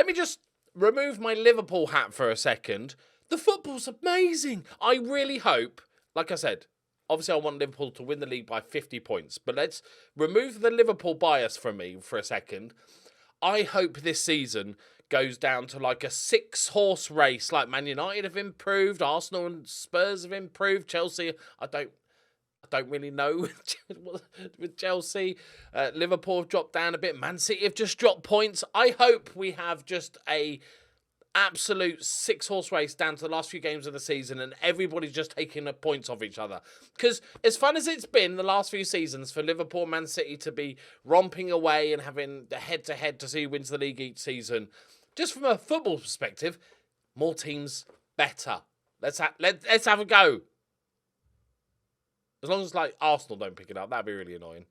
let me just remove my Liverpool hat for a second. The football's amazing. I really hope, like I said, obviously I want Liverpool to win the league by 50 points, but let's remove the Liverpool bias from me for a second. I hope this season goes down to like a 6-horse race, like Man United have improved, Arsenal and Spurs have improved, Chelsea, I don't really know with Chelsea. Liverpool have dropped down a bit. Man City have just dropped points. I hope we have just a absolute 6-horse race down to the last few games of the season and everybody's just taking the points off each other. Because as fun as it's been the last few seasons for Liverpool and Man City to be romping away and having the head-to-head to see who wins the league each season, just from a football perspective, more teams, better. Let's have a go. As long as, like, Arsenal don't pick it up, that'd be really annoying.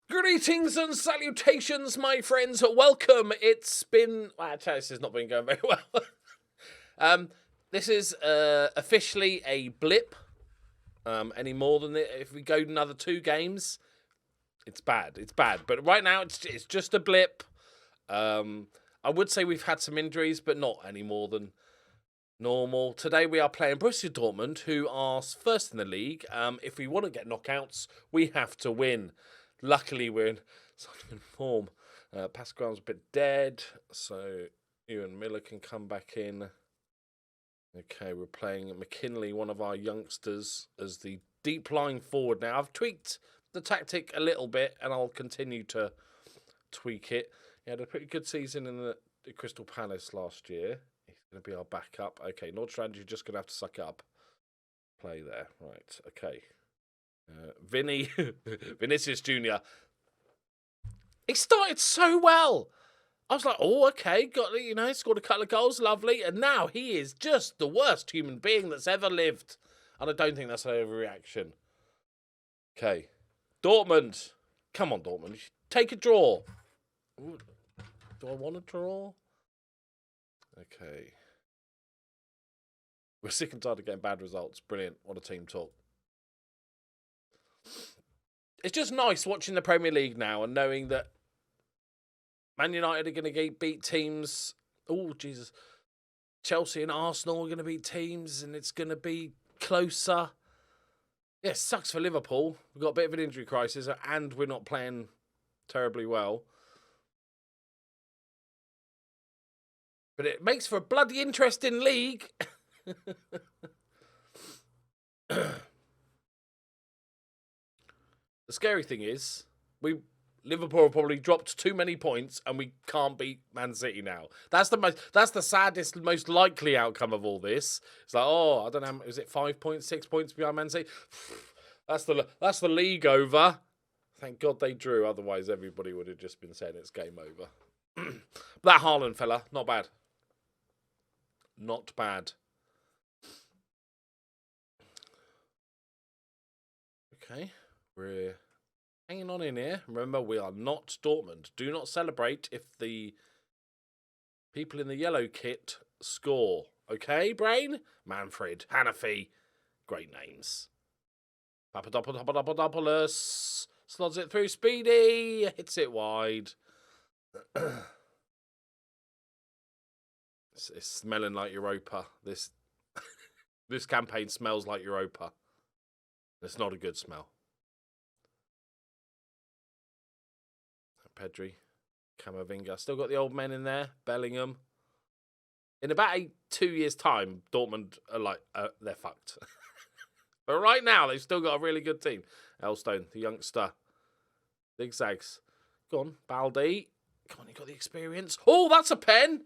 Greetings and salutations, my friends. Welcome. It's been... Well, actually, this has not been going very well. This is officially a blip. Any more than it, if we go another 2 games... It's bad. It's bad. But right now, it's just a blip. I would say we've had some injuries, but not any more than normal. Today, we are playing Borussia Dortmund, who are first in the league. If we want to get knockouts, we have to win. Luckily, we're in such good form. Pascal's a bit dead, so Ewan Miller can come back in. Okay, we're playing McKinley, one of our youngsters, as the deep lying forward now. I've tweaked the tactic a little bit, and I'll continue to tweak it. He had a pretty good season in the Crystal Palace last year. He's going to be our backup. Okay, Nordstrand, you're just going to have to suck it up. Play there. Right, okay. Vinicius Jr. He started so well. I was like, oh, okay, scored a couple of goals, lovely. And now he is just the worst human being that's ever lived. And I don't think that's an overreaction. Okay. Dortmund. Come on, Dortmund. Take a draw. Ooh, do I want to draw? Okay. We're sick and tired of getting bad results. Brilliant. What a team talk. It's just nice watching the Premier League now and knowing that Man United are going to beat teams. Oh, Jesus. Chelsea and Arsenal are going to beat teams and it's going to be closer. Yeah, it sucks for Liverpool. We've got a bit of an injury crisis and we're not playing terribly well. But it makes for a bloody interesting league. The scary thing is, Liverpool have probably dropped too many points and we can't beat Man City now. That's the saddest, most likely outcome of all this. It's like, oh, I don't know, is it 5 points, 6 points behind Man City? That's the league over. Thank God they drew, otherwise everybody would have just been saying it's game over. That Haaland fella, not bad. Not bad. Okay, we're hanging on in here. Remember, we are not Dortmund. Do not celebrate if the people in the yellow kit score. Okay, Brain? Manfred, Hanafi. Great names. Papadopoulos slots it through. Speedy hits it wide. It's smelling like Europa. This campaign smells like Europa. It's not a good smell. Pedri, Camavinga. Still got the old men in there. Bellingham. In about 2 years' time, Dortmund are like, they're fucked. But right now, they've still got a really good team. Elstone, the youngster. Zigzags. Go on, Baldi. Come on, you got the experience. Oh, that's a pen.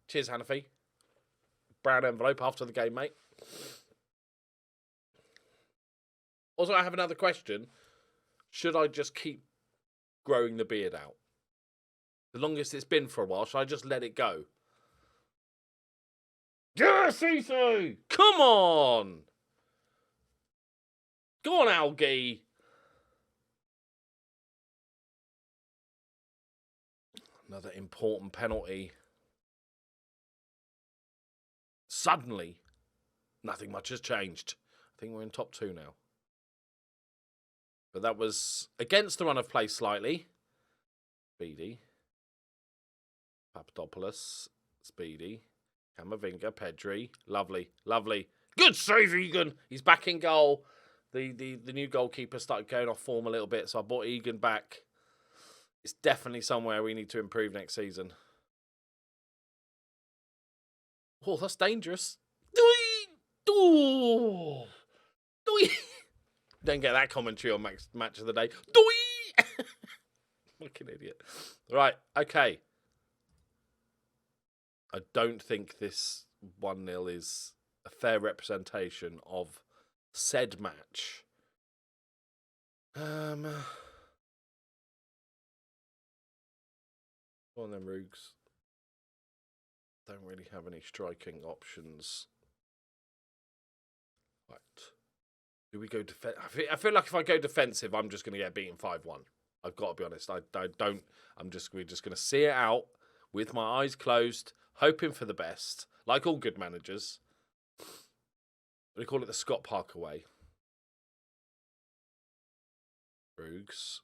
Cheers, Hanafi. Brown envelope after the game, mate. Also, I have another question. Should I just keep growing the beard out? The longest it's been for a while. Should I just let it go? Yes, Ethan! Come on! Go on, Algie! Another important penalty. Suddenly, nothing much has changed. I think we're in top 2 now. But that was against the run of play slightly. Speedy. Papadopoulos. Speedy. Camavinga. Pedri. Lovely. Lovely. Good save, Egan. He's back in goal. The new goalkeeper started going off form a little bit, so I brought Egan back. It's definitely somewhere we need to improve next season. Oh, that's dangerous. Don't get that commentary on match of the day. Fucking idiot. Right, okay. I don't think this 1-0 is a fair representation of said match. Go on then, Roogs. Don't really have any striking options. Right. Do we go defensive? I feel like if I go defensive, I'm just going to get beaten 5-1. I've got to be honest. We're just going to see it out with my eyes closed, hoping for the best, like all good managers. We call it the Scott Parker way. Roogs.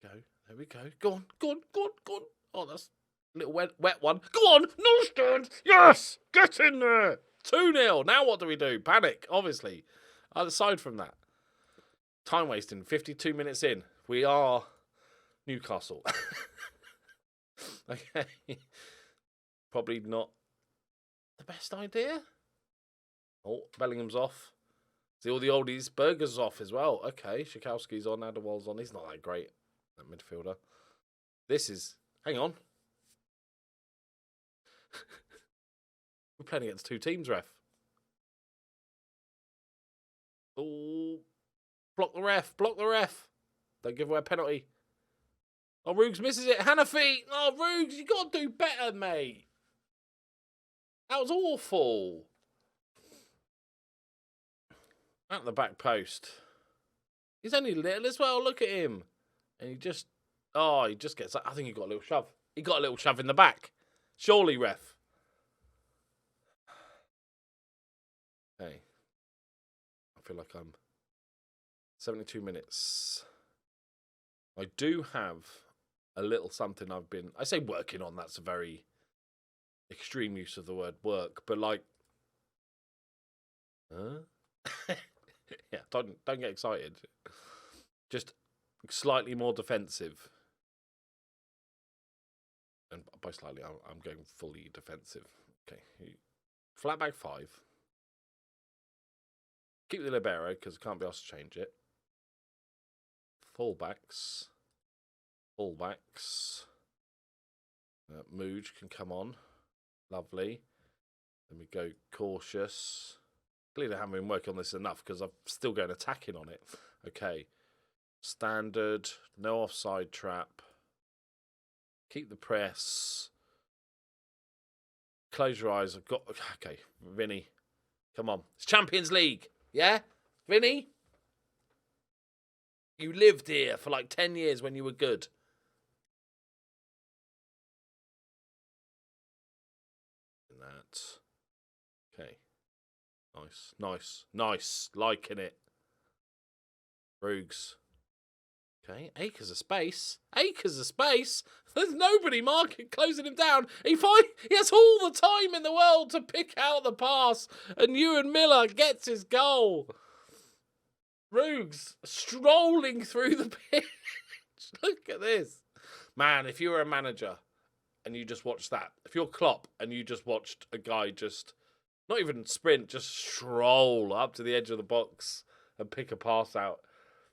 Go. There we go. Go on. Go on. Go on. Go on. Oh, that's a little wet one. Go on. Norstern. Yes. Get in there. 2-0. Now what do we do? Panic, obviously. Aside from that. Time wasting. 52 minutes in. We are Newcastle. Okay. Probably not the best idea. Oh, Bellingham's off. See all the oldies. Berger's off as well. Okay, Schakowski's on. Adewale's on. He's not that great, that midfielder. This is... Hang on. We're playing against 2 teams, ref. Oh, block the ref. Block the ref. Don't give away a penalty. Oh, Roogs misses it. Hanafi. Oh, Roogs, you got to do better, mate. That was awful. At the back post. He's only little as well. Look at him. And he just... Oh, he just gets... I think he got a little shove. He got a little shove in the back. Surely, ref. Hey. I feel like I'm... 72 minutes. I do have a little something I've been... I say working on. That's a very extreme use of the word work. But like... Huh? Yeah, don't get excited. Just slightly more defensive. And by slightly, I'm going fully defensive. Okay. Flat back 5. Keep the libero, because I can't be asked to change it. Fullbacks. Fullbacks. Mooj can come on. Lovely. Then we go cautious. Clearly I haven't been working on this enough because I'm still going attacking on it. Okay. Standard. No offside trap. Keep the press. Close your eyes. I've got... Okay. Vinny. Come on. It's Champions League. Yeah? Vinny? You lived here for like 10 years when you were good. That. Okay. Nice, nice, nice. Liking it. Roogs. Okay, acres of space. Acres of space. There's nobody closing him down. He has all the time in the world to pick out the pass, and Ewan Miller gets his goal. Roogs strolling through the pitch. Look at this. Man, if you were a manager and you just watched that, if you're Klopp and you just watched a guy just... Not even sprint, just stroll up to the edge of the box and pick a pass out.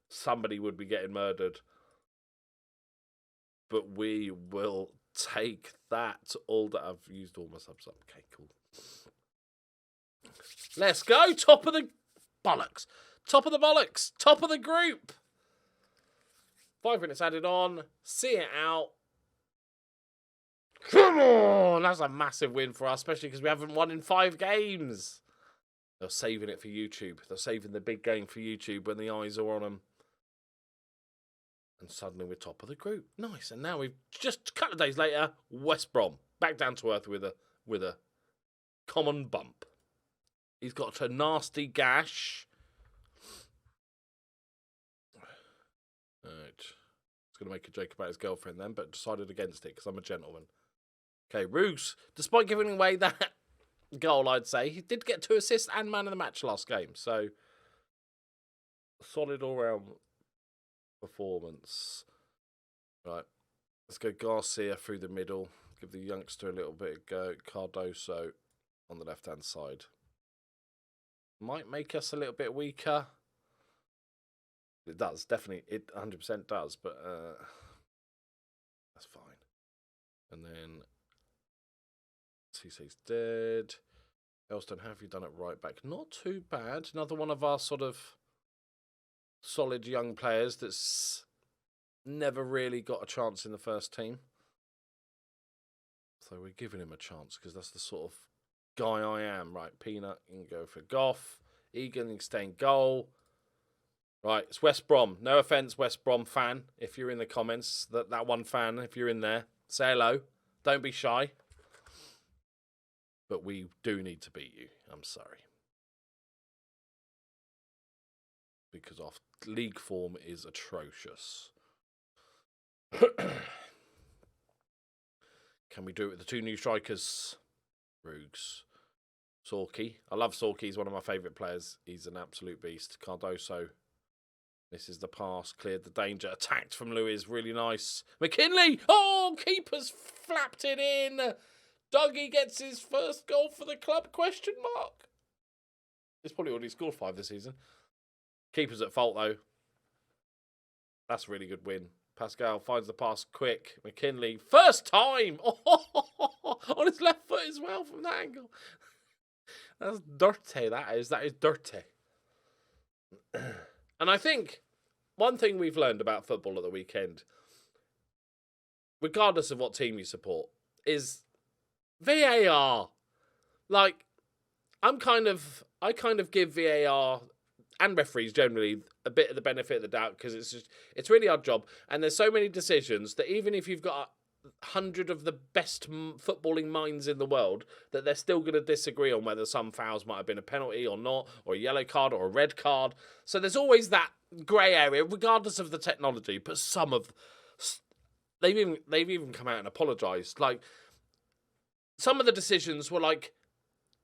Somebody would be getting murdered. But we will take that. All that I've used all my subs up. Okay, cool. Let's go. Top of the bollocks. Top of the bollocks. Top of the group. 5 minutes added on. See it out. Come on! That's a massive win for us, especially because we haven't won in 5 games. They're saving it for YouTube. They're saving the big game for YouTube when the eyes are on them. And suddenly we're top of the group. Nice. And now we've just a couple of days later, West Brom. Back down to earth with a common bump. He's got a nasty gash. Right. I was going to make a joke about his girlfriend then, but decided against it because I'm a gentleman. Okay, Roos, despite giving away that goal, I'd say, he did get 2 assists and man of the match last game. So, solid all-round performance. Right. Let's go Garcia through the middle. Give the youngster a little bit of go. Cardoso on the left-hand side. Might make us a little bit weaker. It does, definitely. It 100% does, but that's fine. And then Cisse's dead. Elston, have you done it right back? Not too bad. Another one of our sort of solid young players that's never really got a chance in the first team. So we're giving him a chance because that's the sort of guy I am. Right, Peanut, you can go for Goff. Egan, you can stay in goal. Right, it's West Brom. No offence, West Brom fan. If you're in the comments, that one fan, if you're in there, say hello. Don't be shy. But we do need to beat you. I'm sorry. Because our league form is atrocious. Can we do it with the 2 new strikers? Roogs. Sorky. I love Sorky. He's one of my favourite players. He's an absolute beast. Cardoso. This is the pass. Cleared the danger. Attacked from Lewis. Really nice. McKinley. Oh, keeper's flapped it in. Dougie gets his first goal for the club? Question mark. He's probably already scored 5 this season. Keeper's at fault, though. That's a really good win. Pascal finds the pass quick. McKinley. First time. Oh, on his left foot as well from that angle. That's dirty, that is. That is dirty. And I think one thing we've learned about football at the weekend, regardless of what team you support, is VAR. Like, I kind of give VAR and referees generally a bit of the benefit of the doubt because it's really our job. And there's so many decisions that even if you've got 100 of the best footballing minds in the world, that they're still going to disagree on whether some fouls might have been a penalty or not, or a yellow card or a red card. So there's always that grey area, regardless of the technology. But some of they've even come out and apologised. Like, some of the decisions were like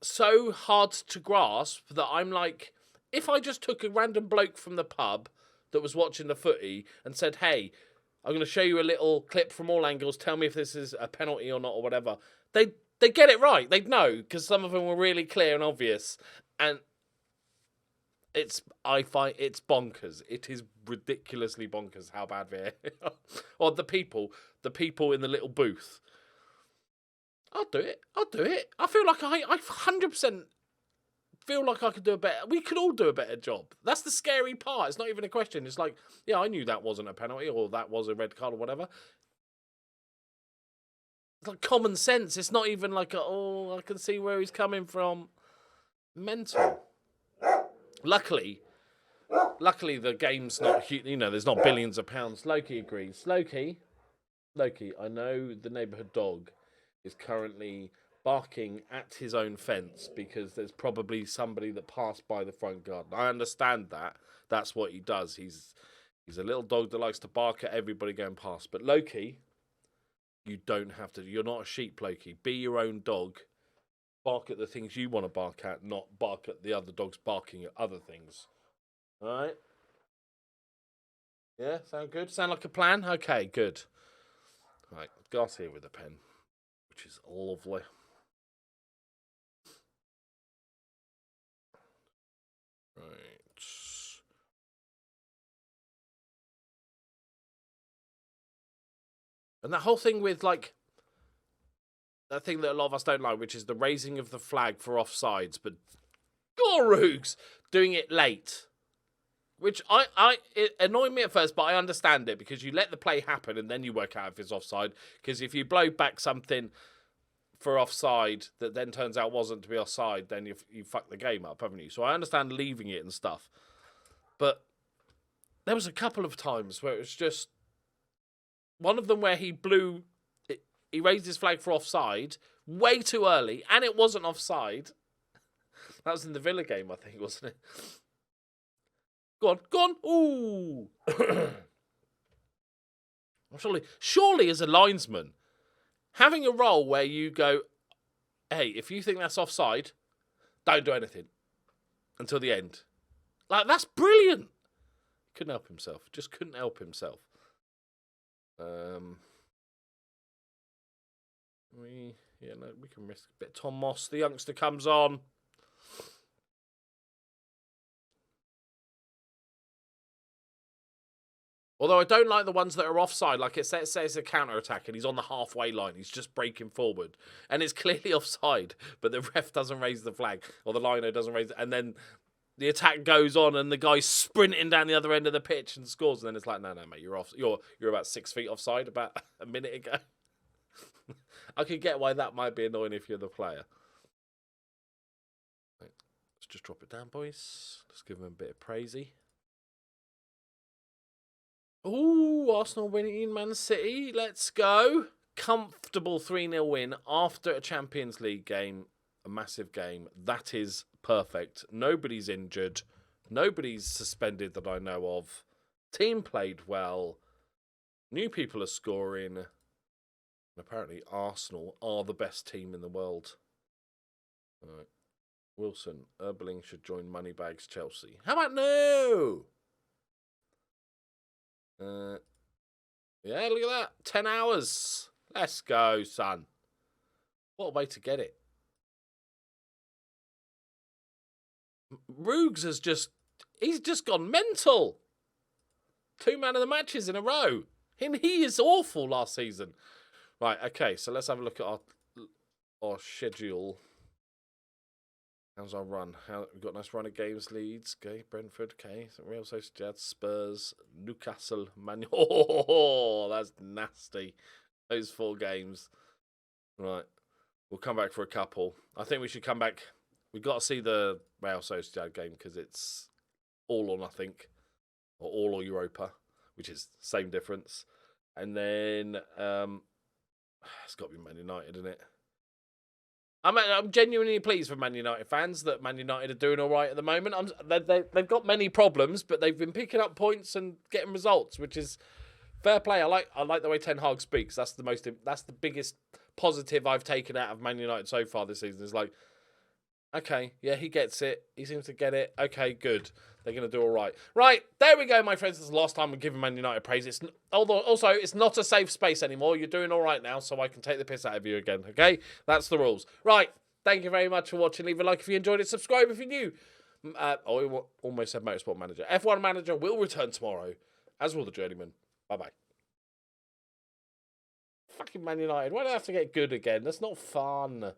so hard to grasp that I'm like, if I just took a random bloke from the pub that was watching the footy and said, hey, I'm going to show you a little clip from all angles, tell me if this is a penalty or not or whatever, they get it right. They'd know because some of them were really clear and obvious. And I find it's bonkers. It is ridiculously bonkers how bad they are. Or the people in the little booth. I'll do it. I feel like I 100% feel like I could do a better. We could all do a better job. That's the scary part. It's not even a question. It's like, yeah, I knew that wasn't a penalty or that was a red card or whatever. It's like common sense. It's not even like, I can see where he's coming from. Mental. Luckily, the game's not, there's not billions of pounds. Loki agrees. Loki, I know the neighbourhood dog is currently barking at his own fence because there's probably somebody that passed by the front garden. I understand that. That's what he does. He's a little dog that likes to bark at everybody going past. But Loki, you don't have to. You're not a sheep, Loki. Be your own dog. Bark at the things you want to bark at, not bark at the other dogs barking at other things. All right? Yeah, sound good? Sound like a plan? Okay, good. Right, Garcia with a pen, which is lovely. Right. And that whole thing with, like, that thing that a lot of us don't like, which is the raising of the flag for offsides, but Goroogs doing it late. Which it annoyed me at first, but I understand it because you let the play happen and then you work out if it's offside. Because if you blow back something for offside that then turns out wasn't to be offside, then you fuck the game up, haven't you? So I understand leaving it and stuff. But there was a couple of times where it was just one of them where he raised his flag for offside way too early and it wasn't offside. That was in the Villa game, I think, wasn't it? Go on, go on. Ooh. Surely as a linesman, having a role where you go, hey, if you think that's offside, don't do anything until the end. Like, that's brilliant. Couldn't help himself. Just couldn't help himself. We can risk a bit. Tom Moss, the youngster, comes on. Although I don't like the ones that are offside. Like, it says a counter-attack and he's on the halfway line. He's just breaking forward. And it's clearly offside, but the ref doesn't raise the flag. Or the lino doesn't raise it. And then the attack goes on and the guy's sprinting down the other end of the pitch and scores. And then it's like, no, mate, you're off. You're about 6 feet offside about a minute ago. I could get why that might be annoying if you're the player. Right, let's just drop it down, boys. Let's give him a bit of praisey. Ooh, Arsenal winning Man City. Let's go. Comfortable 3-0 win after a Champions League game. A massive game. That is perfect. Nobody's injured. Nobody's suspended that I know of. Team played well. New people are scoring. And apparently Arsenal are the best team in the world. All right. Wilson, Erbeling should join Moneybags Chelsea. How about no? Yeah, look at that. 10 hours. Let's go, son. What a way to get it. Roogs has he's just gone mental. 2 man of the matches in a row. And he is awful last season. Right, okay, so let's have a look at our schedule. How's our run? We've got a nice run of games, Leeds, okay, Brentford, okay, Real Sociedad, Spurs, Newcastle, Man. Oh, that's nasty. Those 4 games. Right, we'll come back for a couple. I think we should come back. We've got to see the Real Sociedad game because it's all or nothing, or all or Europa, which is same difference. And then it's got to be Man United, isn't it? I'm genuinely pleased for Man United fans that Man United are doing all right at the moment. They've got many problems, but they've been picking up points and getting results, which is fair play. I like the way Ten Hag speaks. That's the biggest positive I've taken out of Man United so far this season. Is like, okay, yeah, he gets it. He seems to get it. Okay, good. They're going to do all right. Right, there we go, my friends. This is the last time we're giving Man United praise. Although it's not a safe space anymore. You're doing all right now, so I can take the piss out of you again, okay? That's the rules. Right, thank you very much for watching. Leave a like if you enjoyed it. Subscribe if you're new. I almost said Motorsport Manager. F1 Manager will return tomorrow, as will the Journeyman. Bye-bye. Fucking Man United. Why do I have to get good again? That's not fun.